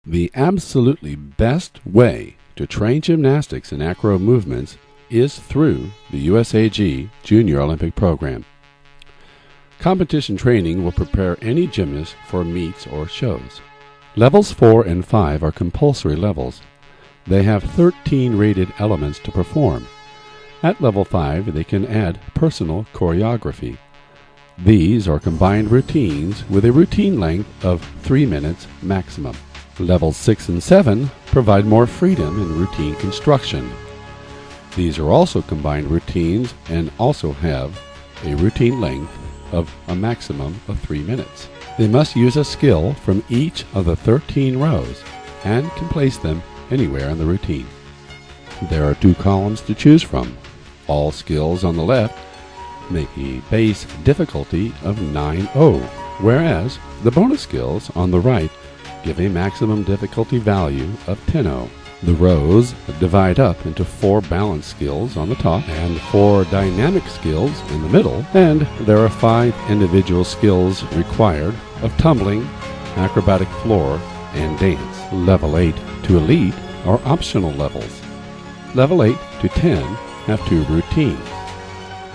The absolutely best way to train gymnastics and acro movements is through the USAG Junior Olympic program. Competition training will prepare any gymnast for meets or shows. Levels 4 and 5 are compulsory levels. They have 13 rated elements to perform. At level 5, they can add personal choreography. These are combined routines with a routine length of 3 minutes maximum. Levels 6 and 7 provide more freedom in routine construction. These are also combined routines and also have a routine length of a maximum of 3 minutes. They must use a skill from each of the 13 rows and can place them anywhere in the routine. There are 2 columns to choose from. All skills on the left make a base difficulty of 9-0, whereas the bonus skills on the right give a maximum difficulty value of 10-0. The rows divide up into 4 balance skills on the top and 4 dynamic skills in the middle, and there are 5 individual skills required of tumbling, acrobatic floor, and dance. Level 8 to Elite are optional levels. Level 8 to 10 have 2 routines,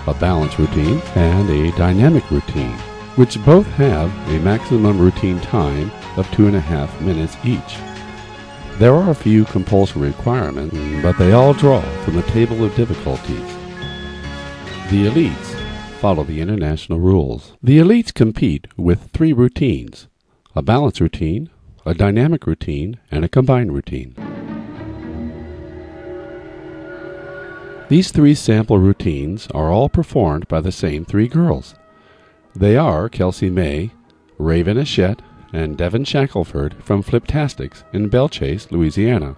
a balance routine and a dynamic routine, which both have a maximum routine time of 2.5 minutes each. There are a few compulsory requirements, but they all draw from the table of difficulties. The elites follow the international rules. The elites compete with 3 routines, a balance routine, a dynamic routine, and a combined routine. These 3 sample routines are all performed by the same 3 girls. They are Kelsey May, Raven Achette, and Devin Shackelford from Fliptastics in Bellchase, Louisiana.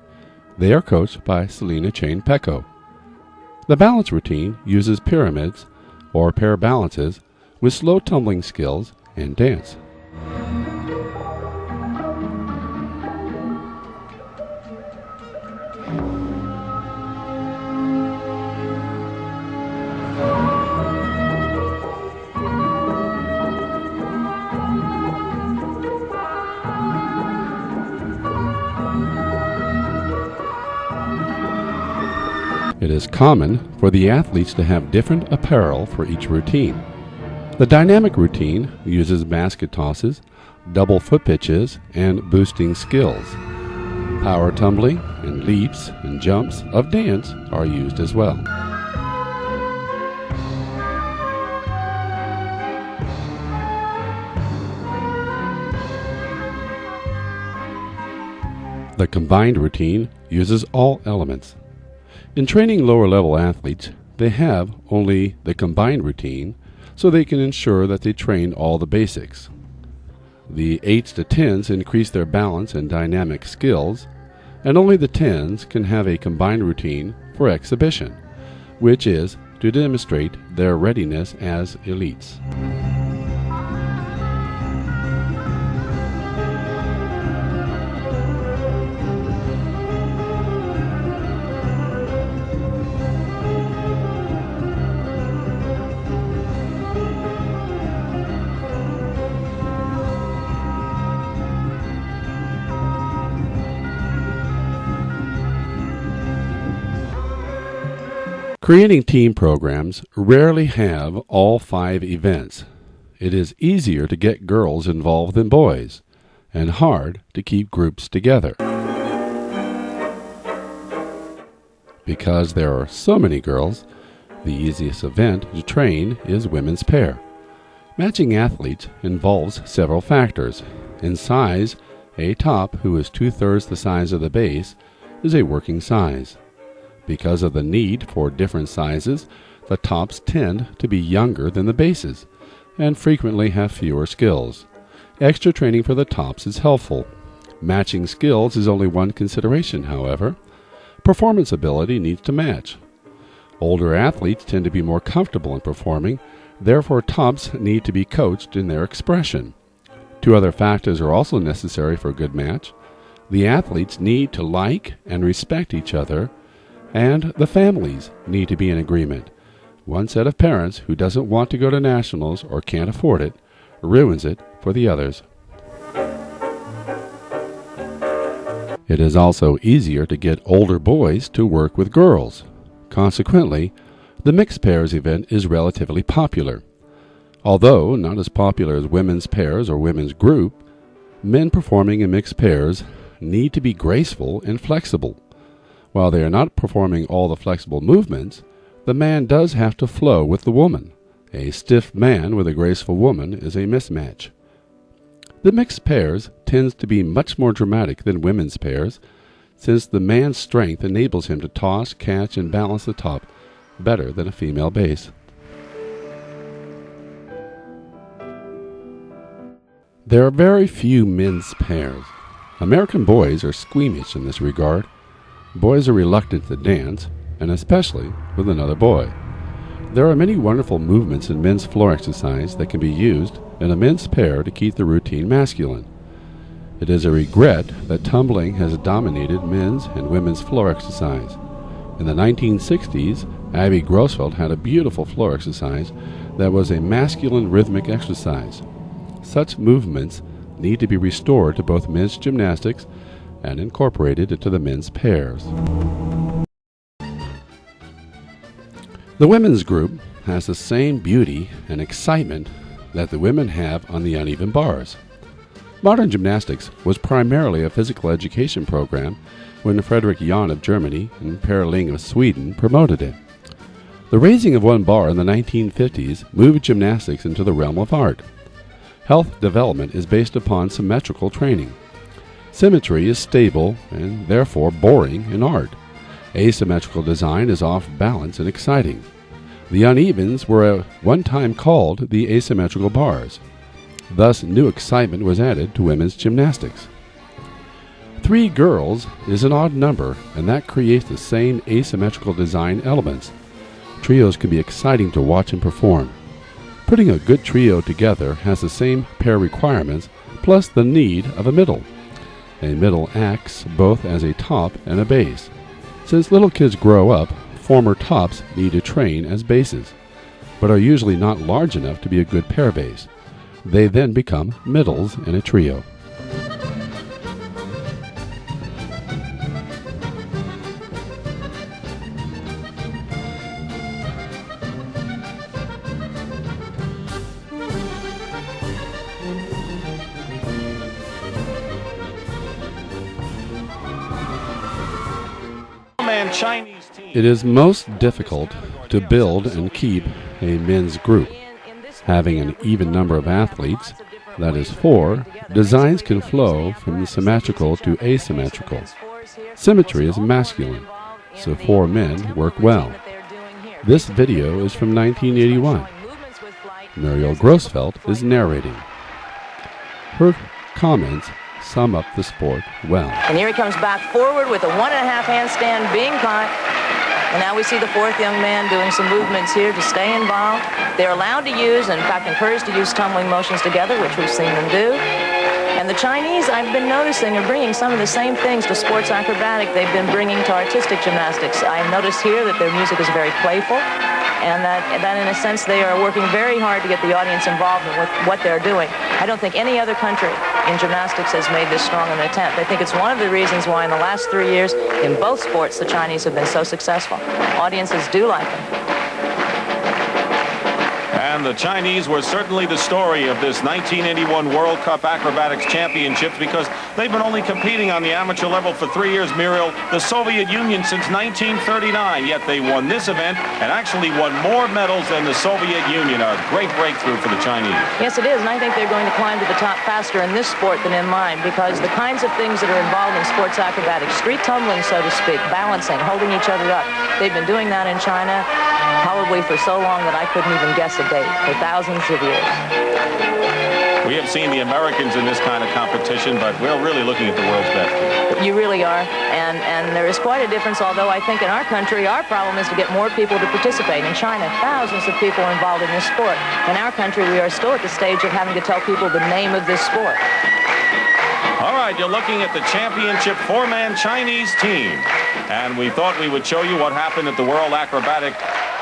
They are coached by Selena Chain Pecco. The balance routine uses pyramids or pair balances with slow tumbling skills and dance. It is common for the athletes to have different apparel for each routine. The dynamic routine uses basket tosses, double foot pitches, and boosting skills. Power tumbling and leaps and jumps of dance are used as well. The combined routine uses all elements. In training lower-level athletes, they have only the combined routine, so they can ensure that they train all the basics. The 8s to 10s increase their balance and dynamic skills, and only the 10s can have a combined routine for exhibition, which is to demonstrate their readiness as elites. Creating team programs rarely have all 5 events. It is easier to get girls involved than boys, and hard to keep groups together. Because there are so many girls, the easiest event to train is women's pair. Matching athletes involves several factors. In size, a top who is 2/3 the size of the base is a working size. Because of the need for different sizes, the tops tend to be younger than the bases and frequently have fewer skills. Extra training for the tops is helpful. Matching skills is only one consideration, however. Performance ability needs to match. Older athletes tend to be more comfortable in performing, therefore tops need to be coached in their expression. 2 other factors are also necessary for a good match. The athletes need to like and respect each other, and the families need to be in agreement. One set of parents who doesn't want to go to nationals or can't afford it ruins it for the others. It is also easier to get older boys to work with girls. Consequently, the mixed pairs event is relatively popular. Although not as popular as women's pairs or women's group, men performing in mixed pairs need to be graceful and flexible. While they are not performing all the flexible movements, the man does have to flow with the woman. A stiff man with a graceful woman is a mismatch. The mixed pairs tends to be much more dramatic than women's pairs, since the man's strength enables him to toss, catch, and balance the top better than a female base. There are very few men's pairs. American boys are squeamish in this regard. Boys are reluctant to dance, and especially with another boy. There are many wonderful movements in men's floor exercise that can be used in a men's pair to keep the routine masculine. It is a regret that tumbling has dominated men's and women's floor exercise. In the 1960s, Abby Grossfeld had a beautiful floor exercise that was a masculine rhythmic exercise. Such movements need to be restored to both men's gymnastics and incorporated into the men's pairs. The women's group has the same beauty and excitement that the women have on the uneven bars. Modern gymnastics was primarily a physical education program when Frederick Jahn of Germany and Per Ling of Sweden promoted it. The raising of one bar in the 1950s moved gymnastics into the realm of art. Health development is based upon symmetrical training. Symmetry is stable and therefore boring in art. Asymmetrical design is off balance and exciting. The unevens were at one time called the asymmetrical bars. Thus, new excitement was added to women's gymnastics. 3 girls is an odd number, and that creates the same asymmetrical design elements. Trios can be exciting to watch and perform. Putting a good trio together has the same pair requirements, plus the need of a middle. A middle acts both as a top and a base. Since little kids grow up, former tops need to train as bases, but are usually not large enough to be a good pair base. They then become middles in a trio. It is most difficult to build and keep a men's group. Having an even number of athletes, that is 4, designs can flow from symmetrical to asymmetrical. Symmetry is masculine, so 4 men work well. This video is from 1981. Muriel Grossfeld is narrating. Her comments sum up the sport well. And here he comes back forward with a 1.5 handstand being caught. And now we see the 4th young man doing some movements here to stay involved. They're allowed to use, and in fact encouraged to use tumbling motions together, which we've seen them do. And the Chinese, I've been noticing, are bringing some of the same things to sports acrobatic they've been bringing to artistic gymnastics. I notice here that their music is very playful, and that in a sense they are working very hard to get the audience involved in what they're doing. I don't think any other country in gymnastics has made this strong an attempt. I think it's one of the reasons why in the last 3 years in both sports the Chinese have been so successful. Audiences do like them. And the Chinese were certainly the story of this 1981 World Cup Acrobatics Championships, because they've been only competing on the amateur level for 3 years, Muriel, the Soviet Union since 1939, yet they won this event and actually won more medals than the Soviet Union. A great breakthrough for the Chinese. Yes, it is, and I think they're going to climb to the top faster in this sport than in mine, because the kinds of things that are involved in sports acrobatics, street tumbling, so to speak, balancing, holding each other up, they've been doing that in China probably for so long that I couldn't even guess a date, for thousands of years. We have seen the Americans in this kind of competition, but we're really looking at the world's best. You really are, and there is quite a difference, although I think in our country, our problem is to get more people to participate. In China, thousands of people are involved in this sport. In our country, we are still at the stage of having to tell people the name of this sport. All right, you're looking at the championship 4-man Chinese team. And we thought we would show you what happened at the World Acrobatic